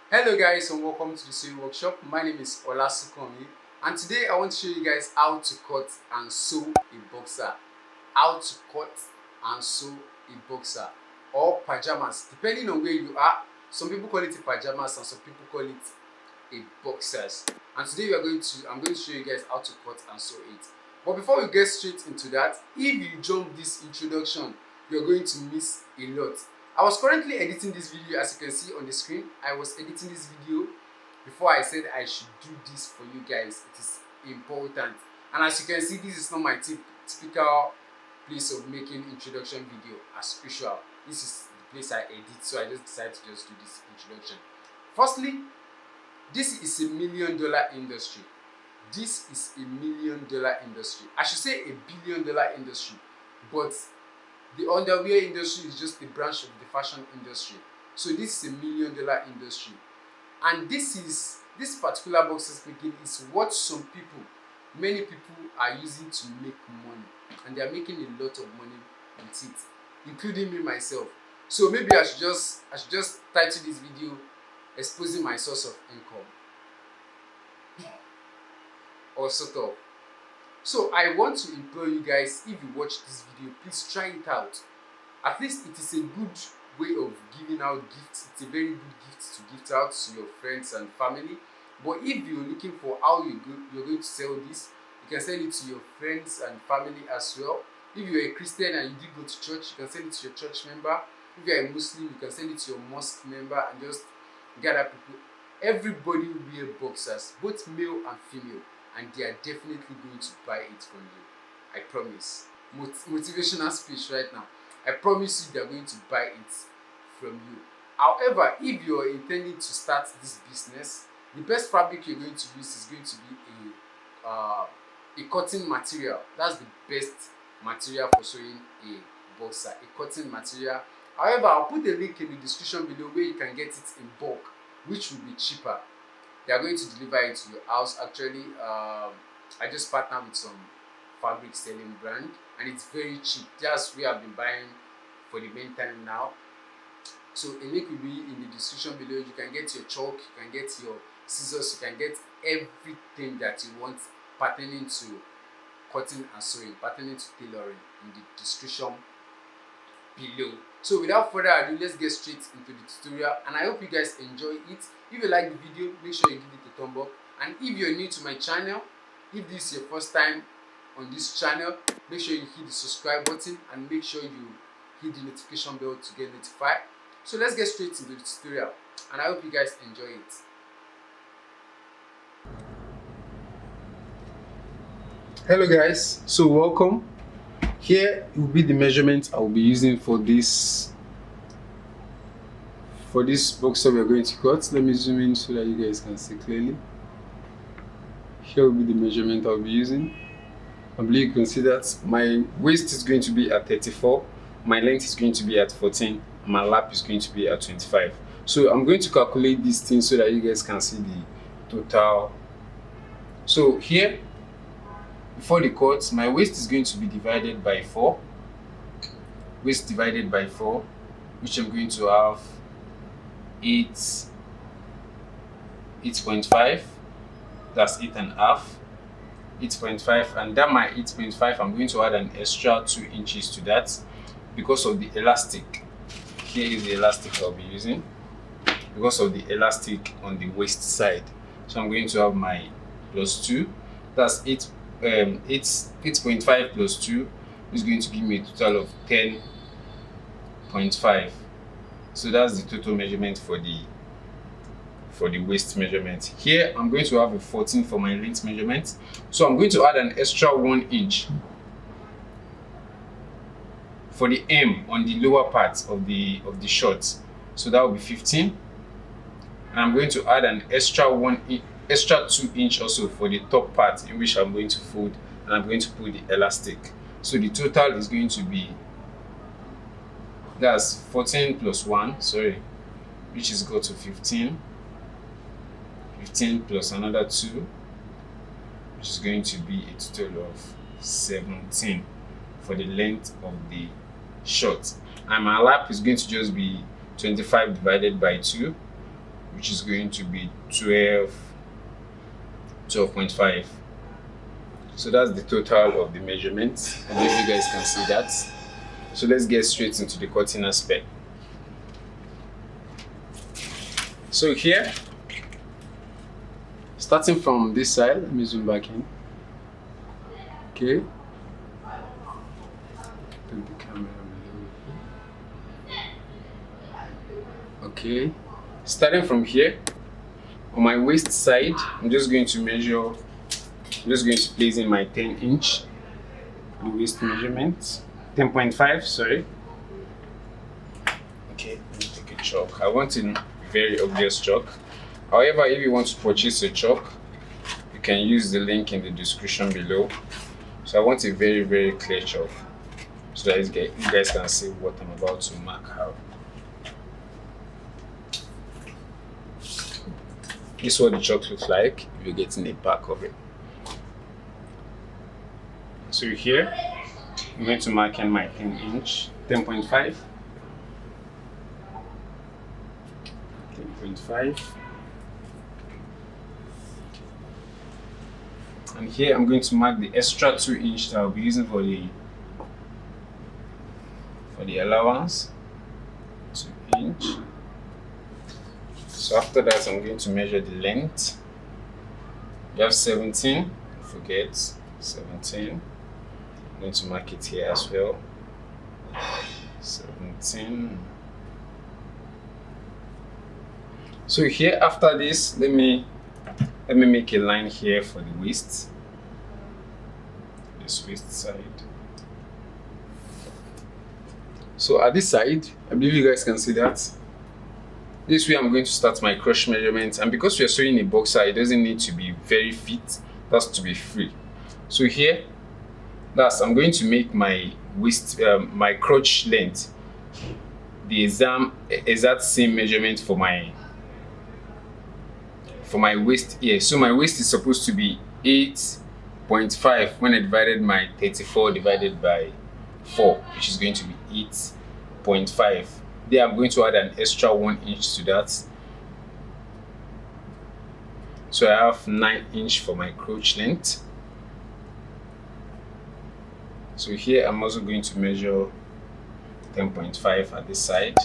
Hello guys and welcome to the sewing workshop. My name is Olasukomi and today I want to show you guys how to cut and sew a boxer. How to cut and sew a boxer or pajamas depending on where you are. Some people call it a pajamas and some people call it a boxers. And today I'm going to show you guys how to cut and sew it. But before we get straight into that, if you jump this introduction, you're going to miss a lot. I was currently editing this video, as you can see on the screen. I was editing this video before I said I should do this for you guys. It is important. And as you can see, this is not my typical place of making introduction video as usual. This is the place I edit, so I just decided to just do this introduction. Firstly, this is $1 million industry. This is $1 million industry. I should say $1 billion industry, but the underwear industry is just a branch of the fashion industry. So this is $1 million industry, and this particular boxes making is what many people are using to make money, and they are making a lot of money with it, including me myself. So maybe I should just title this video exposing my source of income or sort of. So I want to implore you guys, if you watch this video, please try it out. At least it is a good way of giving out gifts. It's a very good gift to gift out to your friends and family. But if you're looking for how you're going to sell this, you can sell it to your friends and family as well. If you're a Christian and you did go to church, you can send it to your church member. If you're a Muslim, you can send it to your mosque member and just gather people. Everybody will wear boxers, both male and female, and they are definitely going to buy it from you. I promise. Motivational speech right now. I promise you they are going to buy it from you. However, if you are intending to start this business, the best fabric you're going to use is going to be a cotton material. That's the best material for sewing a boxer, a cotton material. However, I'll put a link in the description below where you can get it in bulk, which will be cheaper. They are going to deliver it to your house. Actually, I just partnered with some fabric selling brand, and it's very cheap. Just we have been buying for the meantime now. So a link will be in the description below. You can get your chalk, you can get your scissors, you can get everything that you want pertaining to cutting and sewing, pertaining to tailoring in the description below. So without further ado, let's get straight into the tutorial, and I hope you guys enjoy it. If you like the video, make sure you give it a thumb up, and if you're new to my channel, if this is your first time on this channel, make sure you hit the subscribe button and make sure you hit the notification bell to get notified. So let's get straight into the tutorial, and I hope you guys enjoy it. Hello guys, so welcome. Here will be the measurements I will be using for this boxer we are going to cut. Let me zoom in so that you guys can see clearly. Here will be the measurement I will be using. I believe you can see that my waist is going to be at 34, my length is going to be at 14, and my lap is going to be at 25. So I'm going to calculate these things so that you guys can see the total. So here, before the cut, my waist is going to be divided by 4. Waist divided by 4, which I'm going to have 8.5. That's 8.5. 8.5, and that my 8.5, I'm going to add an extra 2 inches to that because of the elastic. Here is the elastic I'll be using because of the elastic on the waist side. So I'm going to have my plus 2. That's 8.5 plus 2 is going to give me a total of 10.5. So that's the total measurement for the waist measurement. Here I'm going to have a 14 for my length measurement. So I'm going to add an extra 1 inch for the hem on the lower part of the short. So that will be 15. And I'm going to add an extra 2 inch also for the top part in which I'm going to fold, and I'm going to put the elastic. So the total is going to be, that's 14 plus 1, sorry, which is equal to 15. 15 plus another 2, which is going to be a total of 17 for the length of the short. And my lap is going to just be 25 divided by 2, which is going to be 12.5. So that's the total of the measurements. I believe you guys can see that. So let's get straight into the cutting aspect. So here, starting from this side, let me zoom back in. Okay. Put the camera below. Okay. Starting from here, on my waist side, I'm just going to place in my 10-inch the waist measurement. 10.5, sorry. Okay, let me take a chalk. I want a very obvious chalk. However, if you want to purchase a chalk, you can use the link in the description below. So I want a very, very clear chalk so that you guys can see what I'm about to mark out. This is what the chalk looks like if you're getting a pack of it. So here, I'm going to mark in my 10-inch, 10.5. 10.5. And here I'm going to mark the extra 2-inch that I'll be using for the allowance. 2-inch. So after that, I'm going to measure the length. You have 17, don't forget 17. I'm going to mark it here as well. 17. So here, after this, let me make a line here for the waist. This waist side. So at this side, I believe you guys can see that. This way I'm going to start my crotch measurement, and because we are sewing a boxer, it doesn't need to be very fit, it has to be free. So here, I'm going to make my waist, my crotch length, the exact same measurement for my waist here. So my waist is supposed to be 8.5 when I divided my 34 divided by 4, which is going to be 8.5. There I'm going to add an extra 1 inch to that. So I have 9 inch for my crotch length. So here I'm also going to measure 10.5 at this side.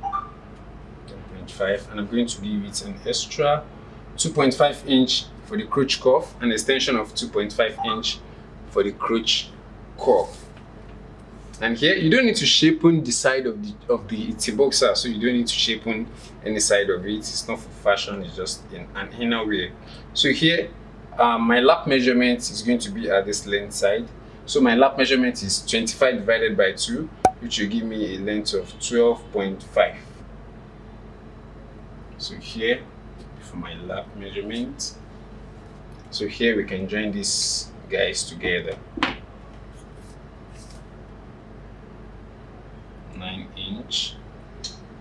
10.5, and I'm going to give it an extra 2.5 inch for the crotch cuff, an extension of 2.5 inch for the crotch cuff. And here you don't need to shape on the side of it's a boxer, so you don't need to shape on any side of it. It's not for fashion, it's just in an inner wear. So here my lap measurement is going to be at this length side. So my lap measurement is 25 divided by 2, which will give me a length of 12.5. So here for my lap measurement. So here we can join these guys together. 9 inch.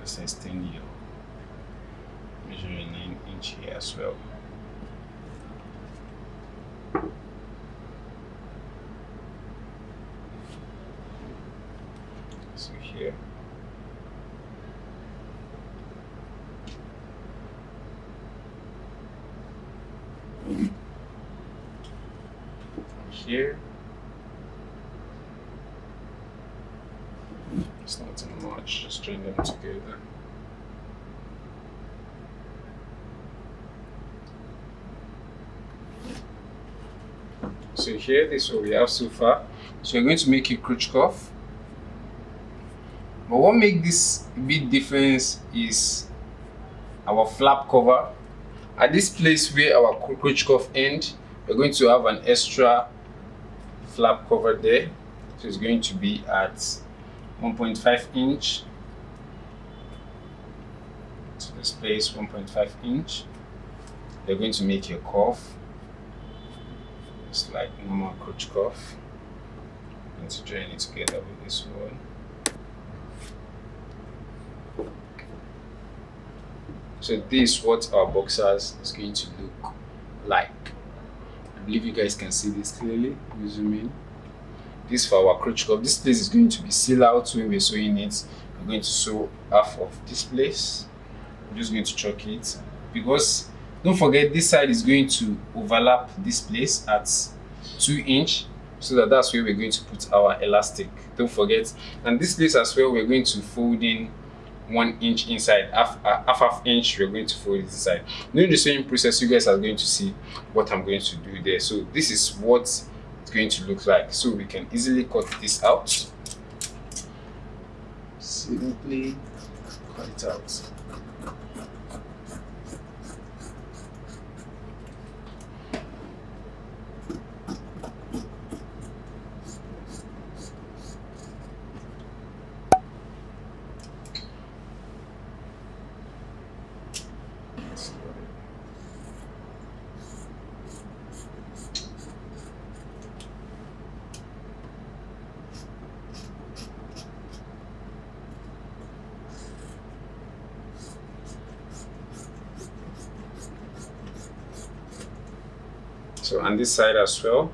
Let's extend your measuring 9 inch here as well. So here. Here. It's not too much, just join them together. So here, this is what we have so far. So we're going to make a crotch cuff. But what makes this a bit difference is our flap cover. At this place where our crotch cuff ends, we're going to have an extra flap cover there. So it's going to be at 1.5 inch. So this place 1.5 inch. They're going to make your cuff. It's like normal crotch cuff. I'm going to join it together with this one. So this is what our boxers is going to look like. I believe you guys can see this clearly. You zoom in. this for our crotch cuff. This place is going to be sealed out when we're sewing it. We're going to sew half of this place. I'm just going to chalk it, because don't forget this side is going to overlap this place at 2 inch, so that's where we're going to put our elastic. Don't forget. And this place as well, we're going to fold in 1 inch inside, half inch we're going to fold it inside. During the sewing process, you guys are going to see what I'm going to do there. So this is what it's going to look like. So we can easily cut this out. Simply cut it out. So on this side as well.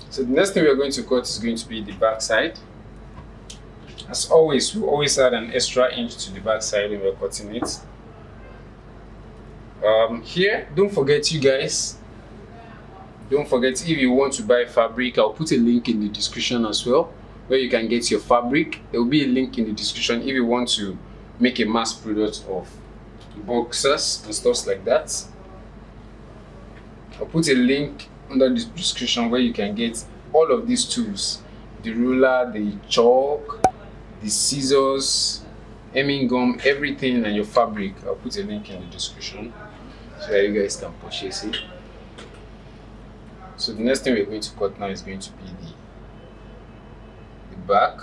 So the next thing we are going to cut is going to be the back side. As always, we always add an extra inch to the back side when we're cutting it. Here, don't forget, you guys, don't forget, if you want to buy fabric, I'll put a link in the description as well where you can get your fabric. There will be a link in the description if you want to make a mass product of boxers and stuff like that. I'll put a link under the description where you can get all of these tools: the ruler, the chalk, the scissors, hemming gum, everything, and your fabric. I'll put a link in the description so that you guys can purchase it. So the next thing we're going to cut now is going to be the back.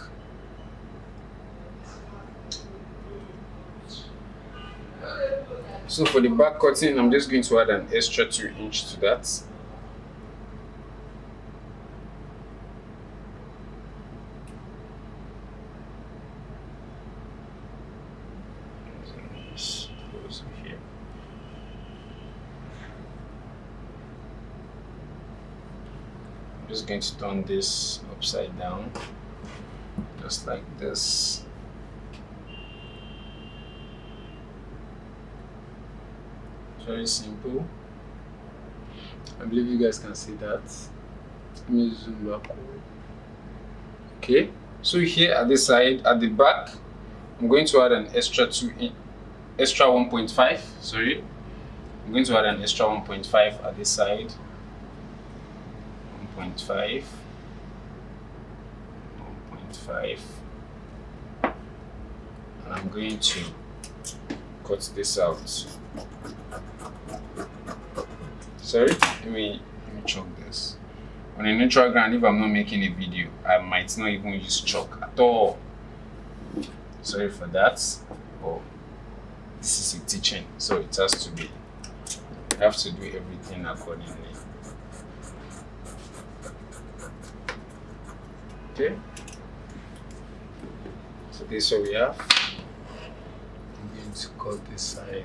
So for the back cutting, I'm just going to add an extra 2 inch to that. I'm just going to turn this upside down, just like this. Very simple. I believe you guys can see that. Let me zoom back. Okay, so here at the side, at the back, I'm going to add an extra 1.5. Sorry, I'm going to add an extra 1.5 at this side. 1.5, 1.5, and I'm going to cut this out. Sorry, let me chalk this. On a neutral ground, if I'm not making a video, I might not even use chalk at all. Sorry for that, but this is a teaching, so it has to be. I have to do everything accordingly. Okay, so this is what we have. I'm going to cut this side.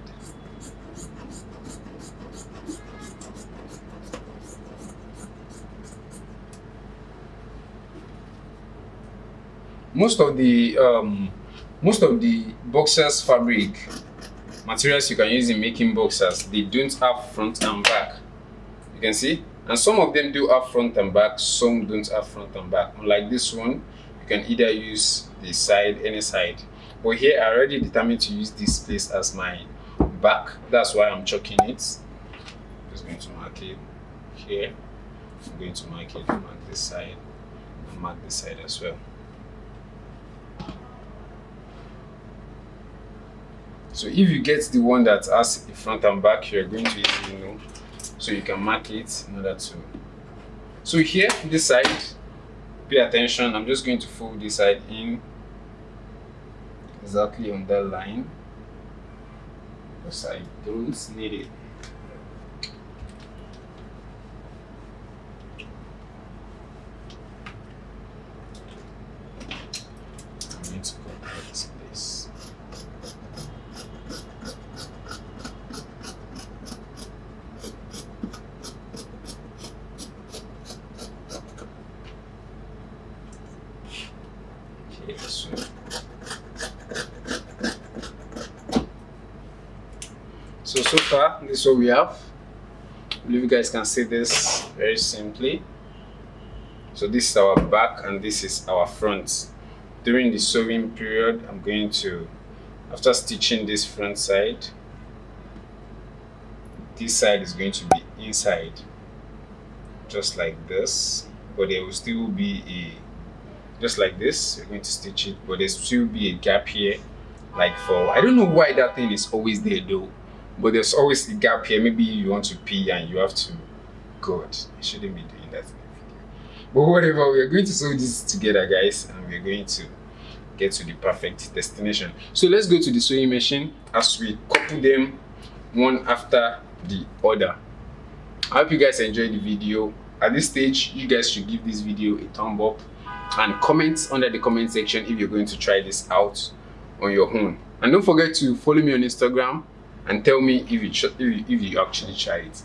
Most of the boxers fabric materials you can use in making boxers, they don't have front and back. You can see, and some of them do have front and back, some don't have front and back. Unlike this one, you can either use the side, any side. But here I already determined to use this place as my back. That's why I'm chalking it. Just going to mark it here. I'm going to mark it, mark this side, and mark this side as well. So if you get the one that has a front and back, you're going to easily know. So you can mark it in order to. So here, this side, pay attention. I'm just going to fold this side in exactly on that line, because I don't need it. correct place. Okay, so far this is what we have. I believe you guys can see this very simply. So this is our back and this is our front. During the sewing period, I'm going to, after stitching this front side, this side is going to be inside, just like this, but there will still be a, just like this, we're going to stitch it, but there'll still be a gap here, like for, I don't know why that thing is always there though, but there's always a gap here. Maybe you want to pee and you have to go. You shouldn't be doing that. But whatever, we are going to sew this together, guys, and we are going to get to the perfect destination. So let's go to the sewing machine as we couple them one after the other. I hope you guys enjoyed the video. At this stage, you guys should give this video a thumb up and comment under the comment section if you're going to try this out on your own. And don't forget to follow me on Instagram and tell me if you actually try it.